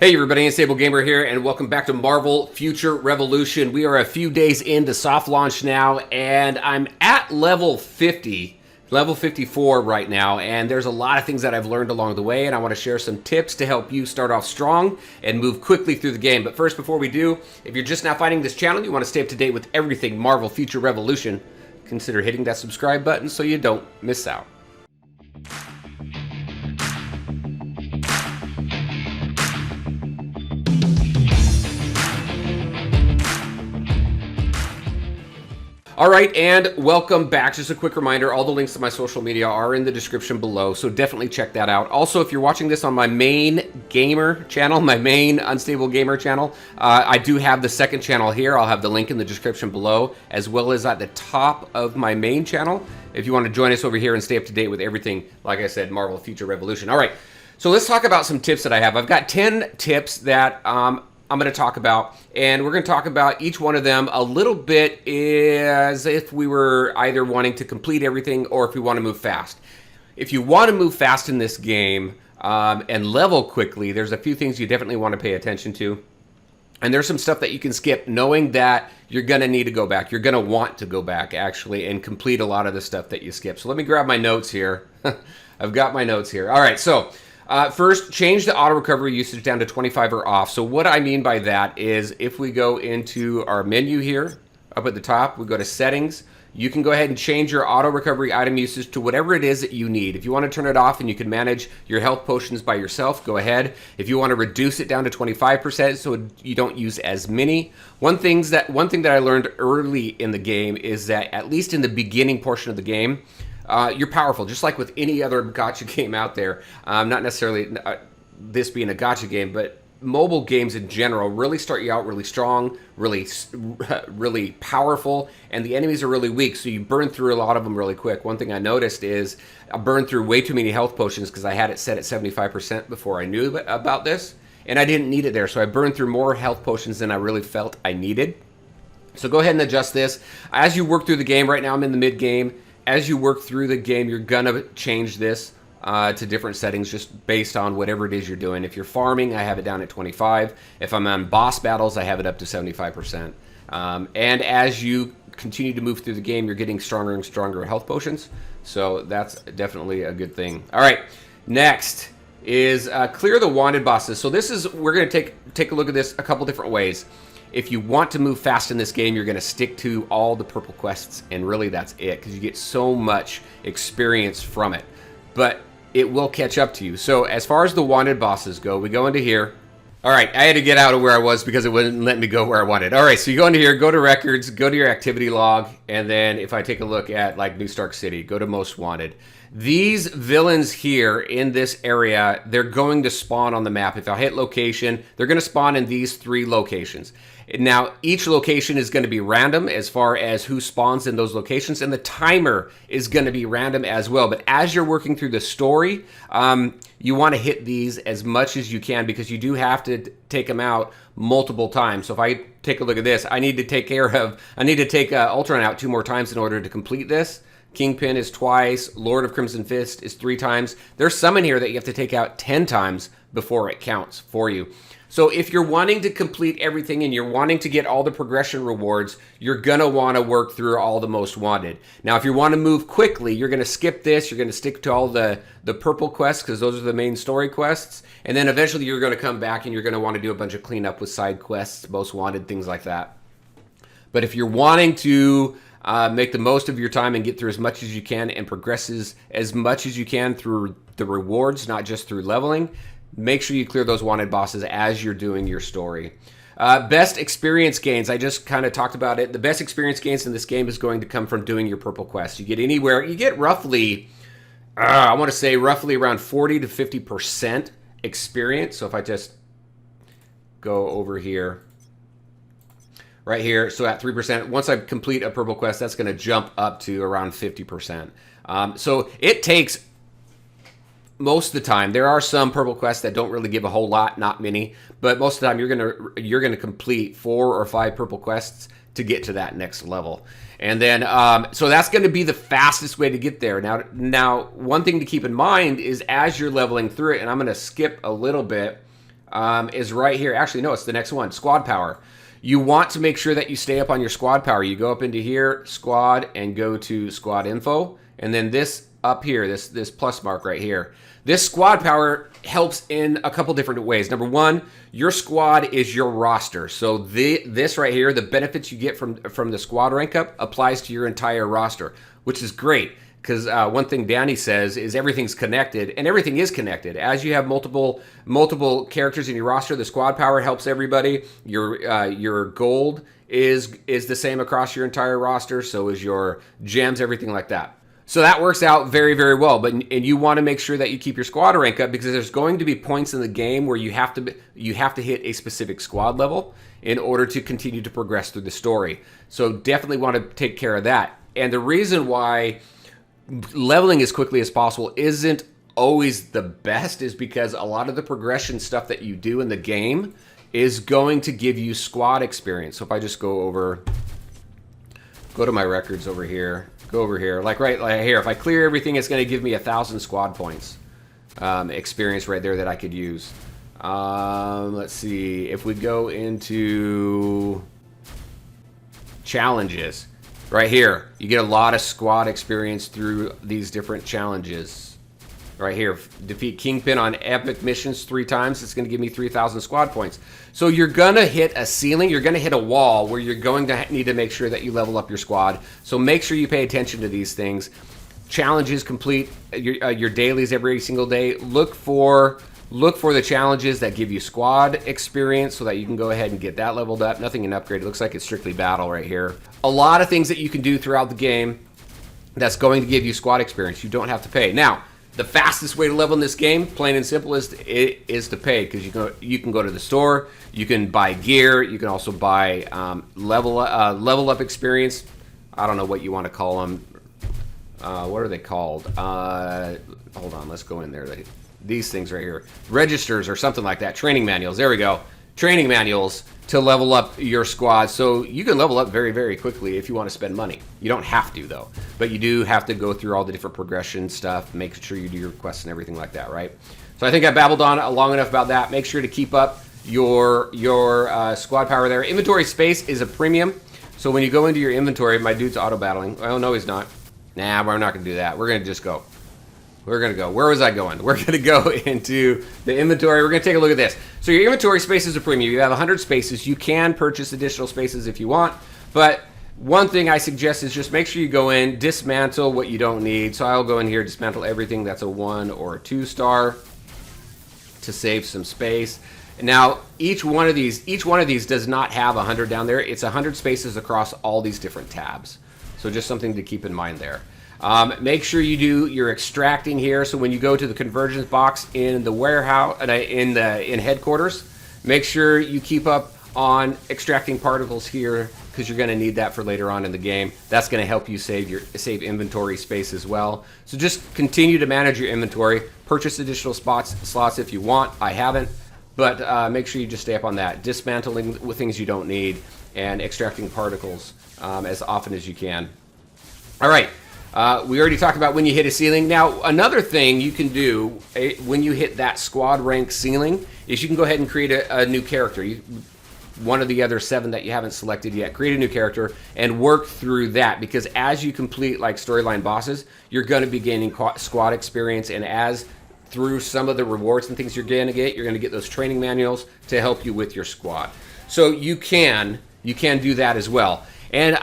Hey everybody, Unstable Gamer here, and welcome back to Marvel Future Revolution. We are a few days into soft launch now, and I'm at level 50, level 54 right now, and there's a lot of things that I've learned along the way, and I want to share some tips to help you start off strong and move quickly through the game. But first, before we do, if you're just now finding this channel, you want to stay up to date with everything Marvel Future Revolution, consider hitting that subscribe button so you don't miss out. All right, and welcome back. Just a quick reminder, all the links to my social media are in the description below, so definitely check that out. Also, if you're watching this on my main gamer channel, my main Unstable Gamer channel, I do have the second channel here. I'll have the link in the description below, as well as at the top of my main channel, if you want to join us over here and stay up to date with everything, like I said, Marvel Future Revolution. All right, so let's talk about some tips that I have. I've got 10 tips that I'm going to talk about, and we're going to talk about each one of them a little bit as if we were either wanting to complete everything or if we want to move fast. If you want to move fast in this game and level quickly, there's a few things you definitely want to pay attention to. And there's some stuff that you can skip, knowing that you're going to need to go back. You're going to want to go back, actually, and complete a lot of the stuff that you skip. So let me grab my notes here. I've got my notes here. All right, so first, change the auto recovery usage down to 25 or off. So what I mean by that is if we go into our menu here, up at the top, we go to settings. You can go ahead and change your auto recovery item usage to whatever it is that you need. If you want to turn it off and you can manage your health potions by yourself, go ahead. If you want to reduce it down to 25% so you don't use as many. One thing that I learned early in the game is that at least in the beginning portion of the game, you're powerful, just like with any other gacha game out there. Not necessarily this being a gacha game, but mobile games in general really start you out really strong, really powerful, and the enemies are really weak, so you burn through a lot of them really quick. One thing I noticed is I burned through way too many health potions because I had it set at 75% before I knew about this, and I didn't need it there, so I burned through more health potions than I really felt I needed. So go ahead and adjust this. As you work through the game, right now I'm in the mid-game. As you work through the game, you're gonna change this to different settings just based on whatever it is you're doing. If you're farming, I have it down at 25. If I'm on boss battles, I have it up to 75%. And as you continue to move through the game, you're getting stronger and stronger health potions. So that's definitely a good thing. All right, next is clear the wanted bosses. So this is, we're gonna take a look at this a couple different ways. If you want to move fast in this game, you're going to stick to all the purple quests, and really that's it, because you get so much experience from it. But it will catch up to you. So as far as the wanted bosses go, we go into here. All right, I had to get out of where I was because it wouldn't let me go where I wanted. All right, so you go into here, go to records, go to your activity log, and then if I take a look at like New Stark City, go to most wanted. These villains here in this area, they're going to spawn on the map. If I hit location, they're going to spawn in these 3 locations. Now, each location is going to be random as far as who spawns in those locations, and the timer is going to be random as well. But as you're working through the story, you want to hit these as much as you can because you do have to take them out multiple times. So if I take a look at this, I need to take Ultron out 2 more times in order to complete this. Kingpin is twice, Lord of Crimson Fist is 3 times. There's some in here that you have to take out 10 times before it counts for you. So if you're wanting to complete everything and you're wanting to get all the progression rewards, you're going to want to work through all the most wanted. Now, if you want to move quickly, you're going to skip this. You're going to stick to all the purple quests because those are the main story quests. And then eventually you're going to come back and you're going to want to do a bunch of cleanup with side quests, most wanted, things like that. But if you're wanting to make the most of your time and get through as much as you can and progresses as much as you can through the rewards, not just through leveling, make sure you clear those wanted bosses as you're doing your story. Best experience gains. I just kind of talked about it. The best experience gains in this game is going to come from doing your purple quests. You get roughly, I want to say roughly around 40 to 50% experience. So if I just go over here, right here, so at 3%, once I complete a purple quest, that's going to jump up to around 50%. So it takes most of the time. There are some purple quests that don't really give a whole lot, not many, but most of the time you're gonna complete 4 or 5 purple quests to get to that next level. And then, so that's going to be the fastest way to get there. Now, one thing to keep in mind is as you're leveling through it, and I'm going to skip a little bit, is right here. Actually, no, it's the next one, squad power. You want to make sure that you stay up on your squad power. You go up into here, squad, and go to squad info. And then this up here, this plus mark right here. This squad power helps in a couple different ways. Number one, your squad is your roster. So this right here, the benefits you get from the squad rank up applies to your entire roster, which is great. Because one thing Danny says is everything's connected, and everything is connected. As you have multiple characters in your roster, the squad power helps everybody. Your gold is the same across your entire roster. So is your gems, everything like that. So that works out very, very well. And you want to make sure that you keep your squad rank up, because there's going to be points in the game where you have to hit a specific squad level in order to continue to progress through the story. So definitely want to take care of that. And the reason why leveling as quickly as possible isn't always the best is because a lot of the progression stuff that you do in the game is going to give you squad experience. So if I just go to my records over here, go over here, like right here, if I clear everything, it's going to give me 1,000 squad points experience right there that I could use. Let's see, if we go into challenges, right here, you get a lot of squad experience through these different challenges. Right here, defeat Kingpin on epic missions 3 times. It's going to give me 3,000 squad points. So you're going to hit a ceiling. You're going to hit a wall where you're going to need to make sure that you level up your squad. So make sure you pay attention to these things. Challenges, complete your dailies every single day. Look for the challenges that give you squad experience so that you can go ahead and get that leveled up. Nothing in upgrade. It looks like it's strictly battle right here. A lot of things that you can do throughout the game that's going to give you squad experience. You don't have to pay. Now, the fastest way to level in this game, plain and simple, is to pay, because you can go to the store, you can buy gear, you can also buy level up experience. I don't know what you want to call them. What are they called? Hold on, let's go in there. These things right here, registers or something like that. Training manuals. There we go. Training manuals to level up your squad. So you can level up very, very quickly if you want to spend money. You don't have to, though, but you do have to go through all the different progression stuff, make sure you do your quests and everything like that, right? So I think I babbled on long enough about that. Make sure to keep up your squad power there. Inventory space is a premium. So when you go into your inventory, my dude's auto battling. Well, no, he's not. Nah, we're not going to do that. We're going to just go. We're going to go. Where was I going? We're going to go into the inventory. We're going to take a look at this. So your inventory space is a premium. You have 100 spaces. You can purchase additional spaces if you want. But one thing I suggest is just make sure you go in, dismantle what you don't need. So I'll go in here, dismantle everything that's a 1 or a 2 star to save some space. Now, each one of these does not have 100 down there. It's 100 spaces across all these different tabs. So just something to keep in mind there. Make sure you do your extracting here. So when you go to the convergence box in the warehouse, in headquarters, make sure you keep up on extracting particles here, because you're going to need that for later on in the game. That's going to help you save inventory space as well. So just continue to manage your inventory. Purchase additional slots if you want. I haven't, but make sure you just stay up on that. Dismantling things you don't need and extracting particles as often as you can. All right. We already talked about when you hit a ceiling. Now, another thing you can do when you hit that squad rank ceiling is you can go ahead and create a new character. One of the other 7 that you haven't selected yet. Create a new character and work through that, because as you complete like storyline bosses, you're going to be gaining squad experience, and as through some of the rewards and things you're going to get those training manuals to help you with your squad. So you can do that as well. And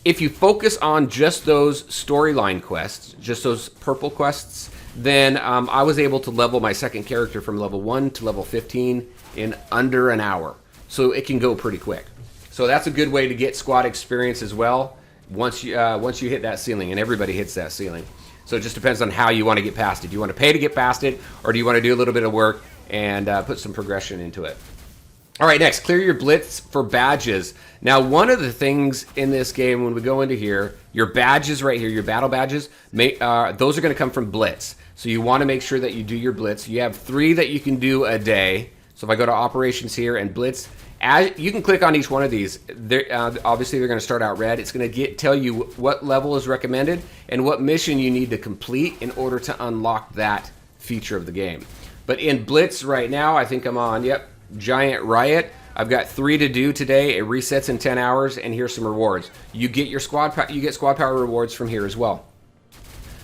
if you focus on just those storyline quests, just those purple quests, then I was able to level my second character from level 1 to level 15 in under an hour. So it can go pretty quick. So that's a good way to get squad experience as well once you hit that ceiling, and everybody hits that ceiling. So it just depends on how you want to get past it. Do you want to pay to get past it, or do you want to do a little bit of work and put some progression into it? All right, next, clear your blitz for badges. Now, one of the things in this game, when we go into here, your badges right here, your battle badges, those are going to come from blitz. So you want to make sure that you do your blitz. You have 3 that you can do a day. So if I go to operations here and blitz, you can click on each one of these. Obviously, they're going to start out red. It's going to tell you what level is recommended and what mission you need to complete in order to unlock that feature of the game. But in Blitz right now, I think I'm on, yep, Giant Riot. I've got 3 to do today. It resets in 10 hours, and here's some rewards. You get your squad power rewards from here as well.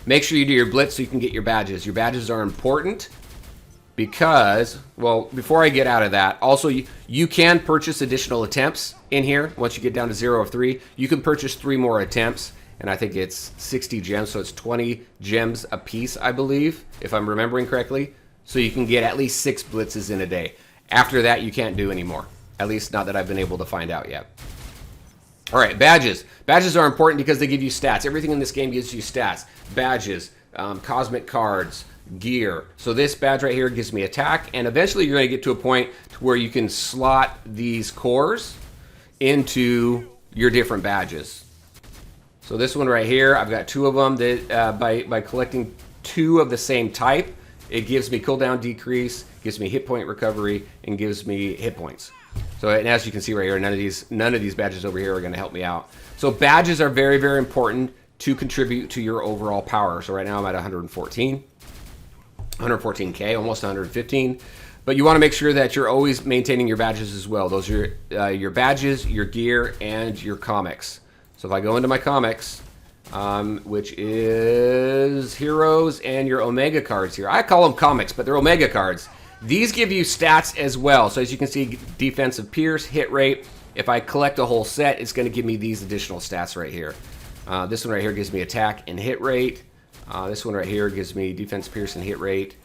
Make sure you do your Blitz so you can get your badges. Your badges are important because, well, before I get out of that, also you can purchase additional attempts in here. Once you get down to 0 of 3, you can purchase 3 more attempts, and I think it's 60 gems, so it's 20 gems a piece, I believe, if I'm remembering correctly. So you can get at least 6 blitzes in a day. After that, you can't do any more. At least not that I've been able to find out yet. All right, badges. Badges are important because they give you stats. Everything in this game gives you stats. Badges, cosmic cards, gear. So this badge right here gives me attack, and eventually you're going to get to a point where you can slot these cores into your different badges. So this one right here, I've got 2 of them that by collecting 2 of the same type, it gives me cooldown decrease, gives me hit point recovery, and gives me hit points. So, and as you can see right here, none of these badges over here are going to help me out. So badges are very, very important to contribute to your overall power. So right now I'm at 114k, almost 115. But you want to make sure that you're always maintaining your badges as well. Those are your badges, your gear, and your comics. So if I go into my comics, which is heroes and your Omega cards here. I call them comics, but they're Omega cards. These give you stats as well. So as you can see, defensive pierce, hit rate. If I collect a whole set, it's going to give me these additional stats right here. This one right here gives me attack and hit rate. This one right here gives me defense, pierce, and hit rate.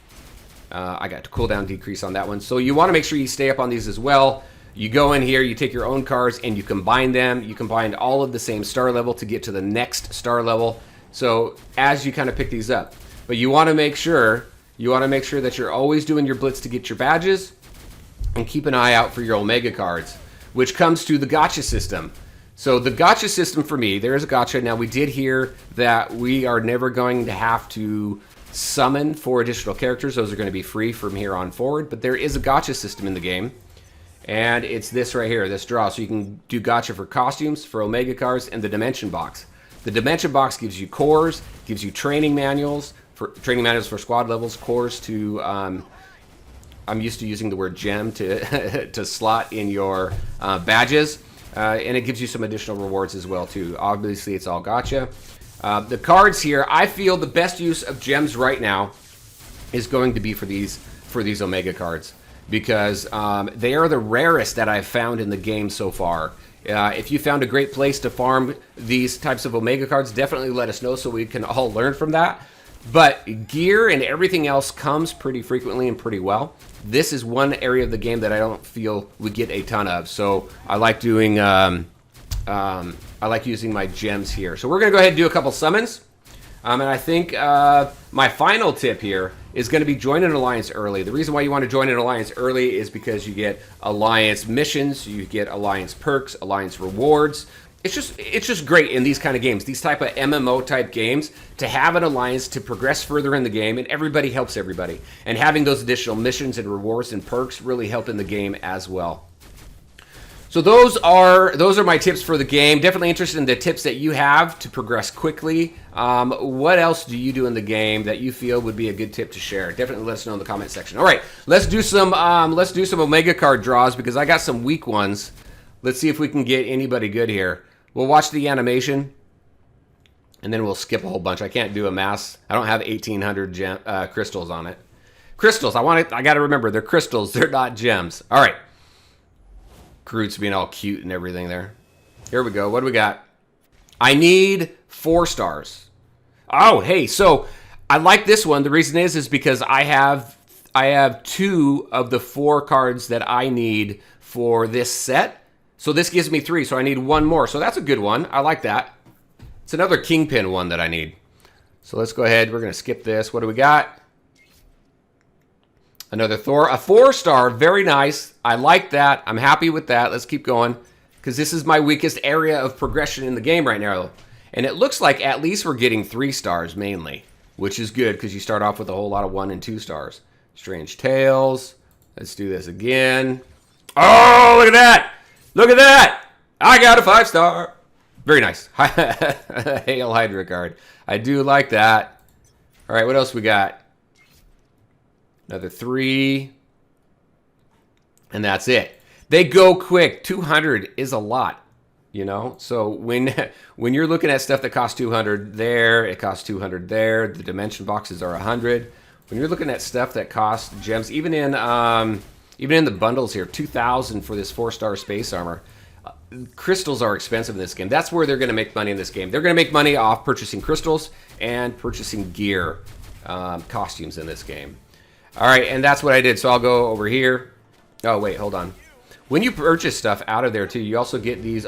I got cooldown decrease on that one. So you want to make sure you stay up on these as well. You go in here, you take your own cards, and you combine them. You combine all of the same star level to get to the next star level. So as you kind of pick these up. But you want to make sure that you're always doing your blitz to get your badges, and keep an eye out for your Omega cards, which comes to the gacha system. So the gacha system for me, there is a gacha. Now we did hear that we are never going to have to summon 4 additional characters. Those are going to be free from here on forward, but there is a gacha system in the game. And it's this right here, this draw. So you can do gacha for costumes, for Omega cards, and the Dimension Box. The Dimension Box gives you cores, gives you training manuals for squad levels, cores to, I'm used to using the word gem to, to slot in your badges. And it gives you some additional rewards as well too. Obviously it's all gacha. The cards here, I feel the best use of gems right now is going to be for these Omega cards, because they are the rarest that I've found in the game so far. If you found a great place to farm these types of Omega cards, definitely let us know so we can all learn from that. But gear and everything else comes pretty frequently and pretty well. This is one area of the game that I don't feel we get a ton of. So I like doing, I like using my gems here. So we're gonna go ahead and do a couple summons. And I think my final tip here is going to be join an alliance early. The reason why you want to join an alliance early is because you get alliance missions, you get alliance perks, alliance rewards. It's just great in these kind of games, these type of MMO type games, to have an alliance to progress further in the game, and everybody helps everybody. And having those additional missions and rewards and perks really help in the game as well. So those are my tips for the game. Definitely interested in the tips that you have to progress quickly. What else do you do in the game that you feel would be a good tip to share? Definitely let us know in the comment section. All right, let's do some Omega card draws, because I got some weak ones. Let's see if we can get anybody good here. We'll watch the animation, and then we'll skip a whole bunch. I can't do a mass. I don't have 1,800 crystals on it. Crystals. I got to remember, they're crystals. They're not gems. All right. Groot's being all cute and everything there. Here we go. What do we got? I need 4 stars. Oh, hey. So I like this one. The reason is because I have 2 of the 4 cards that I need for this set. So this gives me 3, so I need 1 more. So that's a good one. I like that. It's another Kingpin one that I need. So let's go ahead. We're going to skip this. What do we got? Another Thor. A 4-star. Very nice. I like that. I'm happy with that. Let's keep going, because this is my weakest area of progression in the game right now. And it looks like at least we're getting 3 stars mainly, which is good, because you start off with a whole lot of 1 and 2 stars. Strange Tales. Let's do this again. Oh, look at that. Look at that! I got a 5-star. Very nice. Hail Hydra card. I do like that. All right, what else we got? Another 3. And that's it. They go quick. 200 is a lot, you know? So when you're looking at stuff that costs 200 there, it costs 200 there. The dimension boxes are 100. When you're looking at stuff that costs gems, even in the bundles here, 2,000 for this 4-star space armor. Crystals are expensive in this game. That's where they're going to make money in this game. They're going to make money off purchasing crystals and purchasing gear, costumes in this game. All right, and that's what I did. So I'll go over here. Oh, wait, hold on. When you purchase stuff out of there, too, you also get these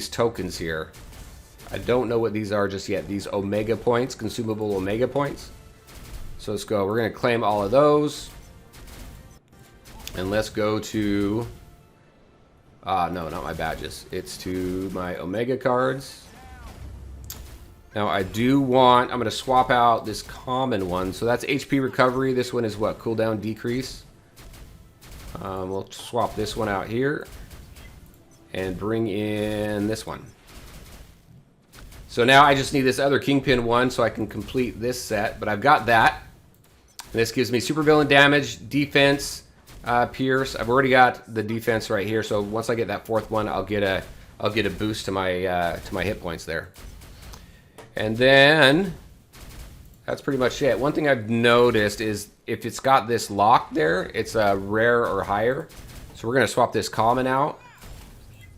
tokens here. I don't know what these are just yet. These Omega points, consumable Omega points. So let's go. We're going to claim all of those. And let's go to... no, not my badges. It's to my Omega cards. Now I do want... I'm going to swap out this common one. So that's HP recovery. This one is what? Cooldown decrease. We'll swap this one out here. And bring in this one. So now I just need this other Kingpin one so I can complete this set. But I've got that. And this gives me supervillain damage, defense... Pierce. I've already got the defense right here, so once I get that 4th one, I'll get a boost to my hit points there. And then that's pretty much it. One thing I've noticed is if it's got this lock there, it's a rare or higher. So we're gonna swap this common out,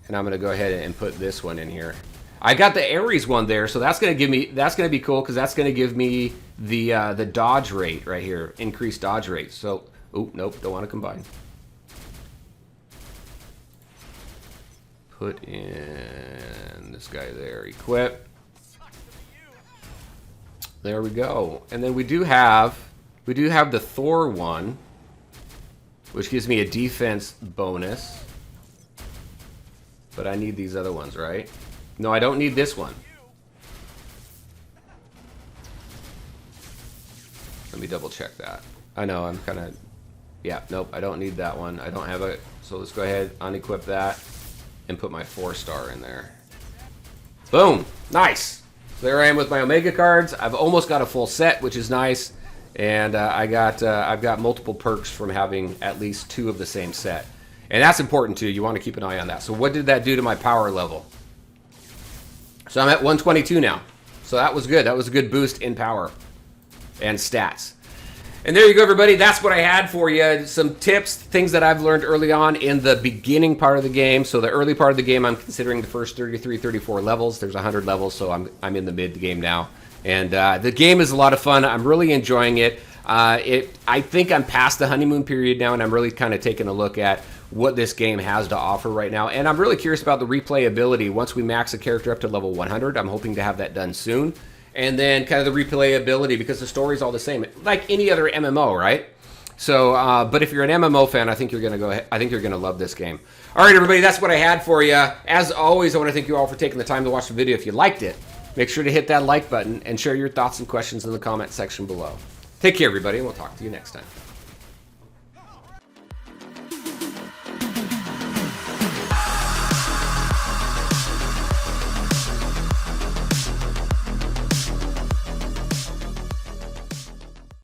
and I'm gonna go ahead and put this one in here. I got the Ares one there, so that's gonna be cool because that's gonna give me the dodge rate right here, increased dodge rate. So. Oh, nope, don't want to combine. Put in this guy there, equip. There we go. And then we do have the Thor one, which gives me a defense bonus. But I need these other ones, right? No, I don't need this one. Let me double check that. I know, I'm kind of... Yeah, nope, I don't need that one. I don't have it. So let's go ahead, unequip that, and put my 4-star in there. Boom! Nice! So there I am with my Omega cards. I've almost got a full set, which is nice. And I've got multiple perks from having at least 2 of the same set. And that's important too. You want to keep an eye on that. So what did that do to my power level? So I'm at 122 now. So that was good. That was a good boost in power and stats. And there you go, everybody. That's what I had for you. Some tips, things that I've learned early on in the beginning part of the game. So the early part of the game, I'm considering the first 33, 34 levels. There's 100 levels, so I'm in the mid game now. And the game is a lot of fun. I'm really enjoying it. I think I'm past the honeymoon period now, and I'm really kind of taking a look at what this game has to offer right now. And I'm really curious about the replayability. Once we max a character up to level 100, I'm hoping to have that done soon. And then kind of the replayability, because the story's all the same, like any other MMO, right? So, but if you're an MMO fan, I think you're gonna love this game. All right, everybody, that's what I had for you. As always, I want to thank you all for taking the time to watch the video. If you liked it, make sure to hit that like button and share your thoughts and questions in the comment section below. Take care, everybody, and we'll talk to you next time.